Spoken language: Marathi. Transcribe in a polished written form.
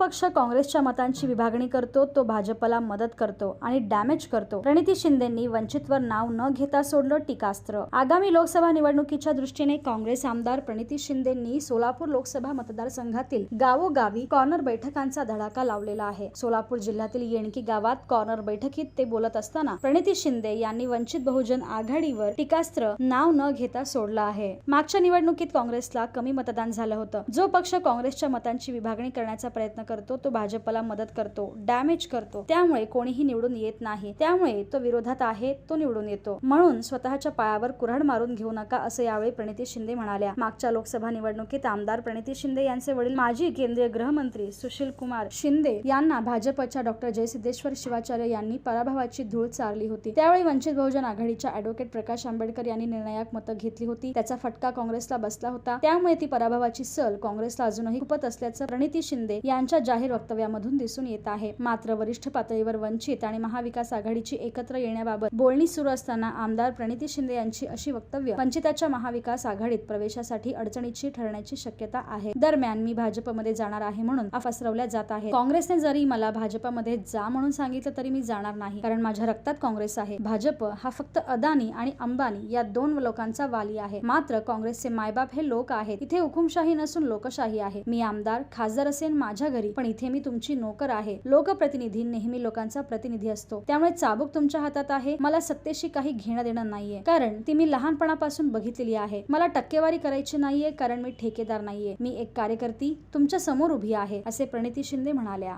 पक्ष काँग्रेसच्या मतांची विभागणी करतो तो भाजपला मदत करतो आणि डॅमेज करतो. प्रणिती शिंदेंनी वंचितवर नाव न घेता सोडलं टीकास्त्र. आगामी लोकसभा निवडणुकीच्या दृष्टीने काँग्रेस आमदार प्रणिती शिंदेंनी सोलापूर लोकसभा मतदारसंघातील गावोगावी कॉर्नर बैठकांचा धडाका लावलेला आहे. सोलापूर जिल्ह्यातील येणकी गावात कॉर्नर बैठकीत ते बोलत असताना प्रणिती शिंदे यांनी वंचित बहुजन आघाडीवर टीकास्त्र नाव न घेता सोडलं आहे. मागच्या निवडणुकीत काँग्रेसला कमी मतदान झालं होतं. जो पक्ष काँग्रेसच्या मतांची विभागणी करण्याचा प्रयत्न करतो तो भाजपला मदत करतो, डॅमेज करतो. त्यामुळे कोणीही निवडून येत नाही. त्यामुळे तो विरोधात आहे तो निवडून येतो. म्हणून स्वतःच्या पायावर कुऱ्हाड मारून घेऊ नका असं यावेळी प्रणिती शिंदे म्हणाल्या. मागच्या लोकसभा निवडणुकीत आमदार प्रणिती शिंदे यांचे वडील माजी केंद्रीय गृहमंत्री सुशील कुमार शिंदे यांना भाजपच्या डॉक्टर जयसिद्धेश्वर शिवाचार्य यांनी पराभवाची धूळ चारली होती. त्यावेळी वंचित बहुजन आघाडीच्या ॲडव्होकेट प्रकाश आंबेडकर यांनी निर्णायक मतं घेतली होती. त्याचा फटका काँग्रेसला बसला होता. त्यामुळे ती पराभवाची सल काँग्रेसला अजूनही खुपत असल्याचं प्रणिती शिंदे यांच्या जाहीर वक्तव्यामधून दिसून येत आहे. मात्र वरिष्ठ पातळीवर वंचित आणि महाविकास आघाडीची एकत्र येण्याबाबत बोलणी सुरू असताना आमदार प्रणिती शिंदे यांची अशी वक्तव्य वंचिताच्या महाविकास आघाडीत प्रवेशासाठी अडचणीची ठरण्याची शक्यता आहे. दरम्यान मी भाजपमध्ये जाणार आहे म्हणून पसरवल्या जात आहे. काँग्रेसने जरी मला भाजपमध्ये जा म्हणून सांगितलं तरी मी जाणार नाही, कारण माझ्या रक्तात काँग्रेस आहे. भाजप हा फक्त अदानी आणि अंबानी या दोन लोकांचा वाली आहे. मात्र काँग्रेसचे मायबाप हे लोक आहेत. इथे हुकुमशाही नसून लोकशाही आहे. मी आमदार खासदार असेन माझ्या घरी, पण इथे मी तुमची नोकर आहे. लोकप्रतिनिधी नेहमी लोकांचा प्रतिनिधी असतो. त्यामुळे चाबूक तुमच्या हातात आहे. मला सत्तेशी काही घेणं देणं नाहीये, कारण ती मी लहानपणापासून बघितलेली आहे. मला टक्केवारी करायची नाहीये, कारण मी ठेकेदार नाहीये. मी एक कार्यकर्ती तुमच्या समोर उभी आहे, असे प्रणिती शिंदे म्हणाल्या.